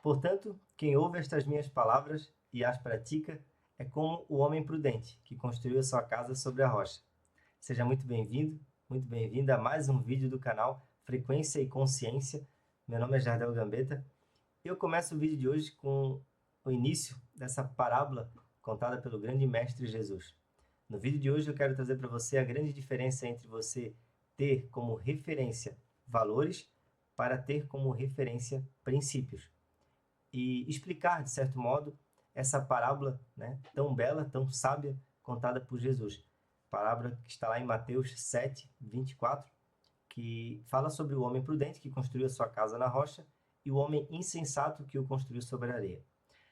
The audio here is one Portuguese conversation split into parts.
Portanto, quem ouve estas minhas palavras e as pratica é como o homem prudente, que construiu a sua casa sobre a rocha. Seja muito bem-vindo, muito bem-vinda a mais um vídeo do canal Frequência e Consciência. Meu nome é Jardel Gambetta. Eu começo o vídeo de hoje com o início dessa parábola contada pelo grande mestre Jesus. No vídeo de hoje eu quero trazer para você a grande diferença entre você ter como referência valores para ter como referência princípios. E explicar, de certo modo, essa parábola, tão bela, tão sábia, contada por Jesus. Parábola que está lá em Mateus 7, 24, que fala sobre o homem prudente que construiu a sua casa na rocha e o homem insensato que o construiu sobre a areia.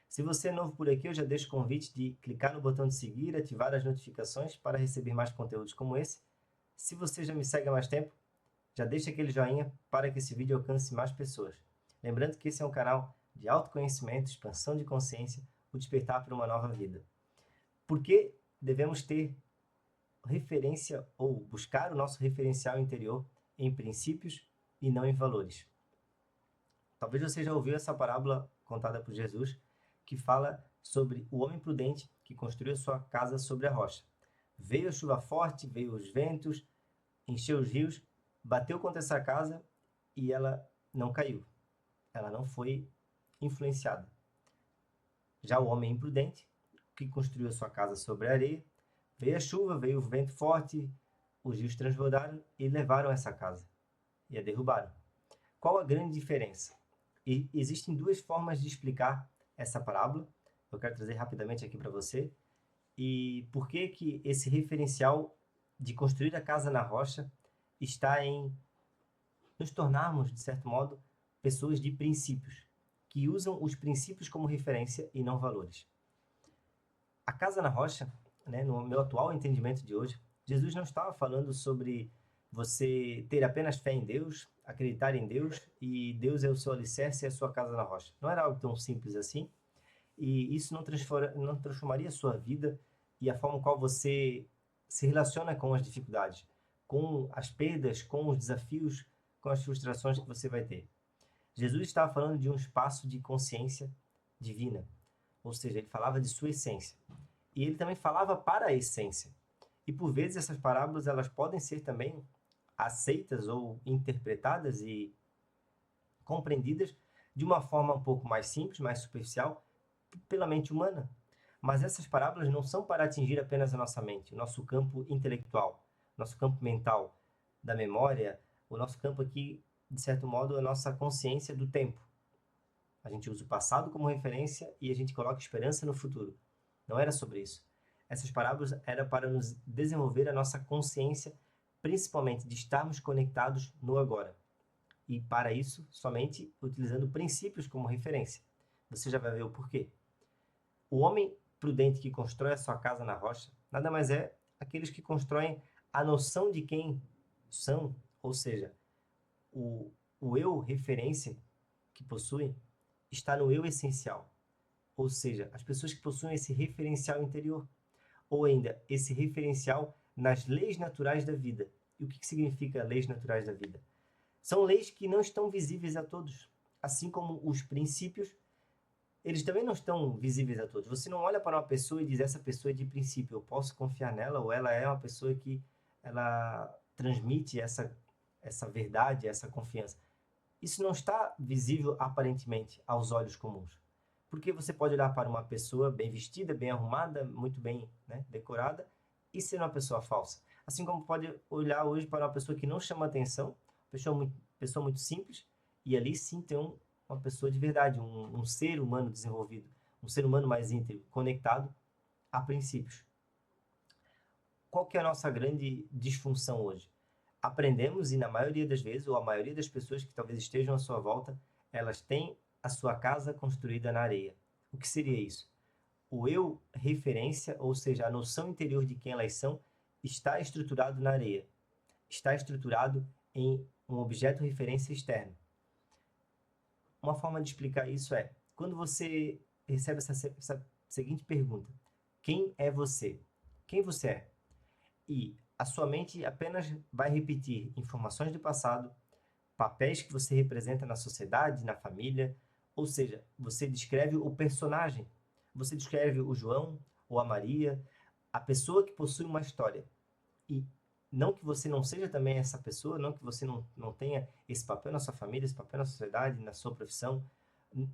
Se você é novo por aqui, eu já deixo o convite de clicar no botão de seguir e ativar as notificações para receber mais conteúdos como esse. Se você já me segue há mais tempo, já deixa aquele joinha para que esse vídeo alcance mais pessoas. Lembrando que esse é um canal de autoconhecimento, expansão de consciência, o despertar para uma nova vida. Por que devemos ter referência ou buscar o nosso referencial interior em princípios e não em valores? Talvez você já ouviu essa parábola contada por Jesus, que fala sobre o homem prudente que construiu a sua casa sobre a rocha. Veio a chuva forte, veio os ventos, encheu os rios, bateu contra essa casa e ela não caiu. Ela não foi influenciada. Já o homem imprudente, que construiu a sua casa sobre a areia, veio a chuva, veio o vento forte, os rios transbordaram e levaram essa casa e a derrubaram. Qual a grande diferença? E existem duas formas de explicar essa parábola. Eu quero trazer rapidamente aqui para você. E por que que esse referencial de construir a casa na rocha está em nos tornarmos, de certo modo, pessoas de princípios, que usam os princípios como referência e não valores. A casa na rocha, no meu atual entendimento de hoje, Jesus não estava falando sobre você ter apenas fé em Deus, acreditar em Deus e Deus é o seu alicerce e a sua casa na rocha. Não era algo tão simples assim e isso não transformaria a sua vida e a forma qual você se relaciona com as dificuldades, com as perdas, com os desafios, com as frustrações que você vai ter. Jesus estava falando de um espaço de consciência divina, ou seja, ele falava de sua essência. E ele também falava para a essência. E por vezes essas parábolas elas podem ser também aceitas ou interpretadas e compreendidas de uma forma um pouco mais simples, mais superficial, pela mente humana. Mas essas parábolas não são para atingir apenas a nossa mente, o nosso campo intelectual, nosso campo mental, da memória, o nosso campo aqui, de certo modo, a nossa consciência do tempo. A gente usa o passado como referência e a gente coloca esperança no futuro. Não era sobre isso. Essas parábolas eram para nos desenvolver a nossa consciência, principalmente de estarmos conectados no agora. E para isso, somente utilizando princípios como referência. Você já vai ver o porquê. O homem prudente que constrói a sua casa na rocha, nada mais é aqueles que constroem a noção de quem são, ou seja, o eu referência que possuem está no eu essencial, ou seja, as pessoas que possuem esse referencial interior, ou ainda esse referencial nas leis naturais da vida. E o que significa leis naturais da vida? São leis que não estão visíveis a todos, assim como os princípios, eles também não estão visíveis a todos. Você não olha para uma pessoa e diz, essa pessoa é de princípio, eu posso confiar nela, ou ela é uma pessoa que ela transmite essa verdade, essa confiança. Isso não está visível aparentemente aos olhos comuns. Porque você pode olhar para uma pessoa bem vestida, bem arrumada, muito bem decorada, e ser uma pessoa falsa. Assim como pode olhar hoje para uma pessoa que não chama atenção, pessoa muito simples, e ali sim tem uma pessoa de verdade, um ser humano desenvolvido, um ser humano mais íntegro, conectado a princípios. Qual que é a nossa grande disfunção hoje? Aprendemos e na maioria das vezes, ou a maioria das pessoas que talvez estejam à sua volta, elas têm a sua casa construída na areia. O que seria isso? O eu referência, ou seja, a noção interior de quem elas são, está estruturado na areia. Está estruturado em um objeto referência externo. Uma forma de explicar isso é, quando você recebe essa seguinte pergunta, quem é você? Quem você é? E a sua mente apenas vai repetir informações do passado, papéis que você representa na sociedade, na família, Ou seja, você descreve o personagem. Você descreve o João ou a Maria, a pessoa que possui uma história. E não que você não seja também essa pessoa, não que você não tenha esse papel na sua família, esse papel na sociedade, na sua profissão,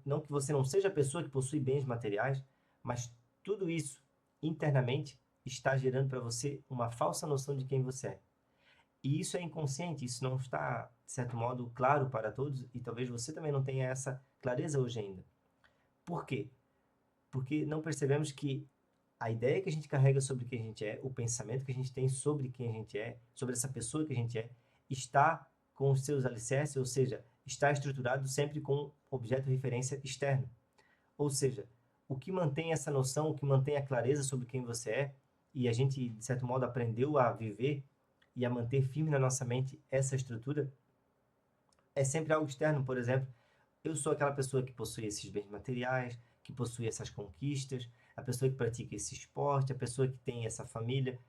não que você não seja a pessoa que possui bens materiais, mas tudo isso internamente está gerando para você uma falsa noção de quem você é. E isso é inconsciente, isso não está, de certo modo, claro para todos, e talvez você também não tenha essa clareza hoje ainda. Por quê? Porque não percebemos que a ideia que a gente carrega sobre quem a gente é, o pensamento que a gente tem sobre quem a gente é, sobre essa pessoa que a gente é, está com os seus alicerces, ou seja, está estruturado sempre com objeto de referência externo. Ou seja, o que mantém essa noção, o que mantém a clareza sobre quem você é, e a gente, de certo modo, aprendeu a viver e a manter firme na nossa mente essa estrutura, é sempre algo externo. Por exemplo, eu sou aquela pessoa que possui esses bens materiais, que possui essas conquistas, a pessoa que pratica esse esporte, a pessoa que tem essa família.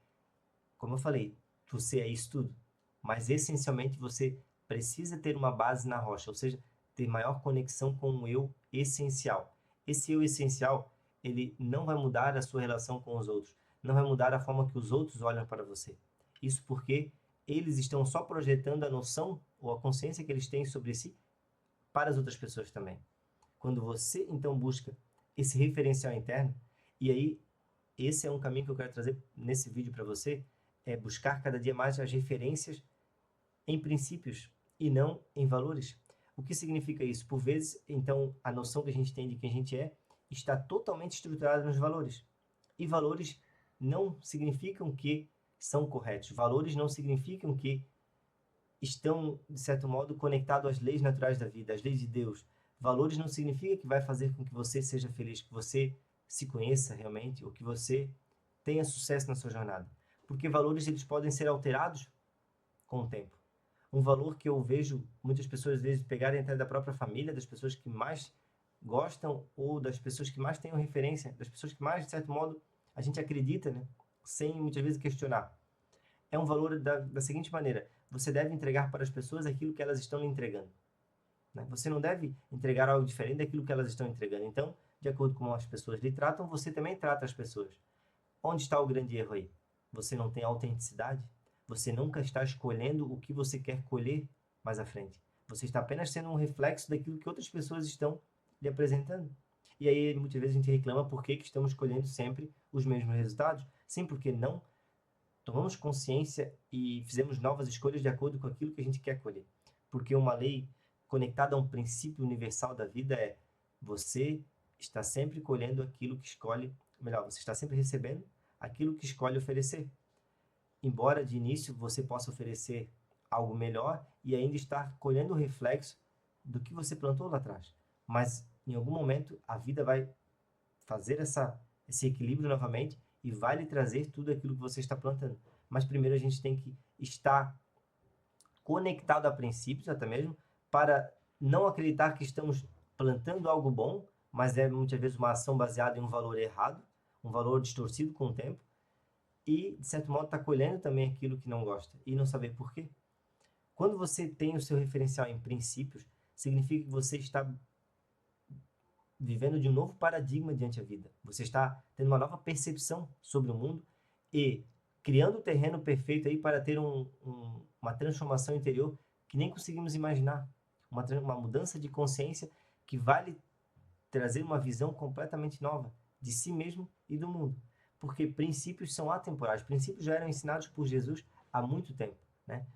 Como eu falei, você é isso tudo. Mas essencialmente você precisa ter uma base na rocha, ou seja, ter maior conexão com o eu essencial. Esse eu essencial, ele não vai mudar a sua relação com os outros, não vai mudar a forma que os outros olham para você. Isso porque eles estão só projetando a noção ou a consciência que eles têm sobre si para as outras pessoas também. Quando você então busca esse referencial interno, e aí esse é um caminho que eu quero trazer nesse vídeo para você, é buscar cada dia mais as referências em princípios e não em valores. O que significa isso? Por vezes, então, a noção que a gente tem de quem a gente é está totalmente estruturada nos valores. E valores não significam que são corretos. Valores não significam que estão, de certo modo, conectados às leis naturais da vida, às leis de Deus. Valores não significa que vai fazer com que você seja feliz, que você se conheça realmente, ou que você tenha sucesso na sua jornada. Porque valores eles podem ser alterados com o tempo. Um valor que eu vejo muitas pessoas às vezes pegarem até da própria família, das pessoas que mais gostam ou das pessoas que mais têm referência, das pessoas que mais, de certo modo, a gente acredita, né? Sem muitas vezes questionar. É um valor da seguinte maneira: você deve entregar para as pessoas aquilo que elas estão lhe entregando. Né? Você não deve entregar algo diferente daquilo que elas estão entregando. Então, de acordo com como as pessoas lhe tratam, você também trata as pessoas. Onde está o grande erro aí? Você não tem autenticidade? Você nunca está escolhendo o que você quer colher mais à frente. Você está apenas sendo um reflexo daquilo que outras pessoas estão lhe apresentando. E aí, muitas vezes, a gente reclama por que estamos colhendo sempre os mesmos resultados. Sim, porque não tomamos consciência e fizemos novas escolhas de acordo com aquilo que a gente quer colher. Porque uma lei conectada a um princípio universal da vida é: você está sempre colhendo aquilo que escolhe, melhor, você está sempre recebendo aquilo que escolhe oferecer. Embora de início você possa oferecer algo melhor e ainda estar colhendo o reflexo do que você plantou lá atrás. Mas em algum momento a vida vai fazer esse equilíbrio novamente e vai lhe trazer tudo aquilo que você está plantando. Mas primeiro a gente tem que estar conectado a princípios, até mesmo, para não acreditar que estamos plantando algo bom, mas é muitas vezes uma ação baseada em um valor errado, um valor distorcido com o tempo, e, de certo modo, está colhendo também aquilo que não gosta, e não saber por quê. Quando você tem o seu referencial em princípios, significa que você está vivendo de um novo paradigma diante da vida. Você está tendo uma nova percepção sobre o mundo e criando o terreno perfeito aí para ter uma transformação interior que nem conseguimos imaginar. Uma mudança de consciência que vai lhe trazer uma visão completamente nova de si mesmo e do mundo. Porque princípios são atemporais. Princípios já eram ensinados por Jesus há muito tempo, né?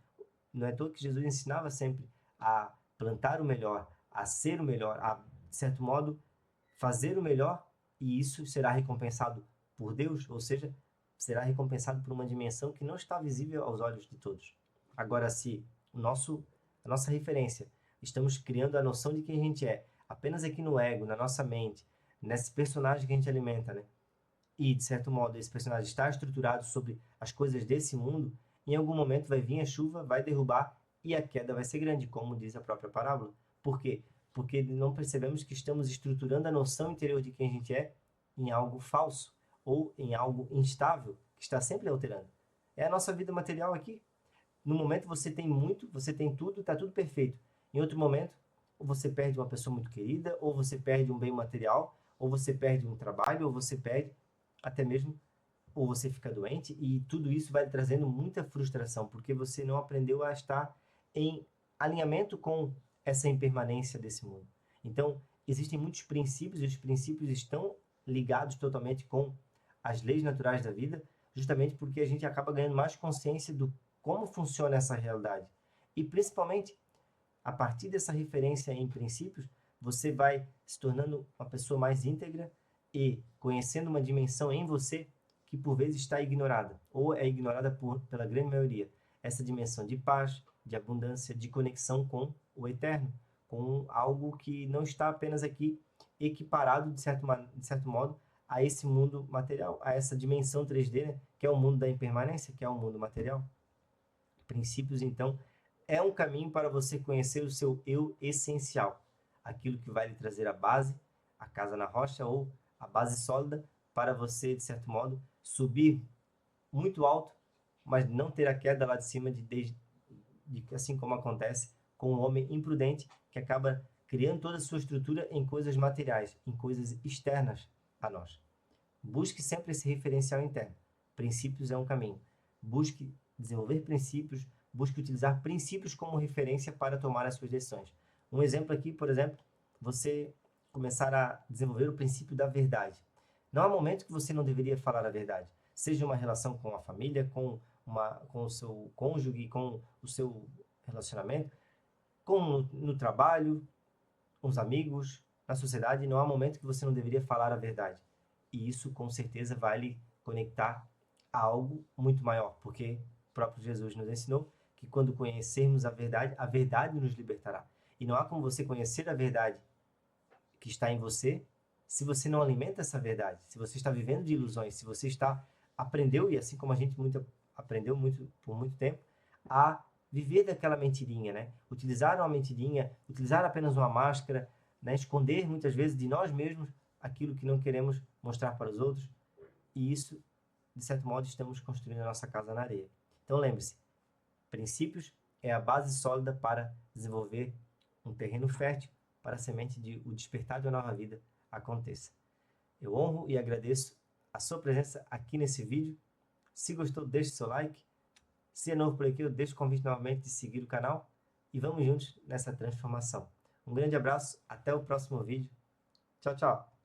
Não é à toa que Jesus ensinava sempre a plantar o melhor, a ser o melhor, a, de certo modo, fazer o melhor, e isso será recompensado por Deus, ou seja, será recompensado por uma dimensão que não está visível aos olhos de todos. Agora, se a nossa referência, estamos criando a noção de quem a gente é, apenas aqui no ego, na nossa mente, nesse personagem que a gente alimenta, né? E, de certo modo, esse personagem está estruturado sobre as coisas desse mundo, em algum momento vai vir a chuva, vai derrubar e a queda vai ser grande, como diz a própria parábola. Por quê? Porque não percebemos que estamos estruturando a noção interior de quem a gente é em algo falso ou em algo instável, que está sempre alterando. É a nossa vida material aqui. No momento você tem muito, você tem tudo, está tudo perfeito. Em outro momento, ou você perde uma pessoa muito querida, ou você perde um bem material, ou você perde um trabalho, ou você perde até mesmo, ou você fica doente, e tudo isso vai trazendo muita frustração, porque você não aprendeu a estar em alinhamento com essa impermanência desse mundo. Então, existem muitos princípios, e os princípios estão ligados totalmente com as leis naturais da vida, justamente porque a gente acaba ganhando mais consciência do como funciona essa realidade. E principalmente, a partir dessa referência em princípios, você vai se tornando uma pessoa mais íntegra e conhecendo uma dimensão em você que por vezes está ignorada, ou é ignorada pela grande maioria. Essa dimensão de paz, de abundância, de conexão com o eterno, com algo que não está apenas aqui equiparado, de certo modo, a esse mundo material, a essa dimensão 3D, né, que é o mundo da impermanência, que é o mundo material. Princípios, então, é um caminho para você conhecer o seu eu essencial, aquilo que vai lhe trazer a base, a casa na rocha, ou a base sólida, para você, de certo modo, subir muito alto, mas não ter a queda lá de cima, assim como acontece com o homem imprudente, que acaba criando toda a sua estrutura em coisas materiais, em coisas externas a nós. Busque sempre esse referencial interno. Princípios é um caminho. Busque desenvolver princípios, busque utilizar princípios como referência para tomar as suas decisões. Um exemplo aqui, por exemplo, você começar a desenvolver o princípio da verdade. Não há momento que você não deveria falar a verdade. Seja uma relação com a família, com o seu cônjuge, com o seu relacionamento, no trabalho, com os amigos, na sociedade, não há momento que você não deveria falar a verdade. E isso com certeza vai lhe conectar a algo muito maior, porque o próprio Jesus nos ensinou que quando conhecermos a verdade nos libertará. E não há como você conhecer a verdade que está em você se você não alimenta essa verdade, se você está vivendo de ilusões, se você aprendeu, e assim como a gente aprendeu por muito tempo, a viver daquela mentirinha, né? Utilizar uma mentirinha, utilizar apenas uma máscara, né? Esconder muitas vezes de nós mesmos aquilo que não queremos mostrar para os outros, e isso, de certo modo, estamos construindo a nossa casa na areia. Então lembre-se, princípios é a base sólida para desenvolver um terreno fértil para a semente de o despertar de uma nova vida aconteça. Eu honro e agradeço a sua presença aqui nesse vídeo. Se gostou, deixe seu like. Se é novo por aqui, eu deixo o convite novamente de seguir o canal e vamos juntos nessa transformação. Um grande abraço, até o próximo vídeo. Tchau, tchau!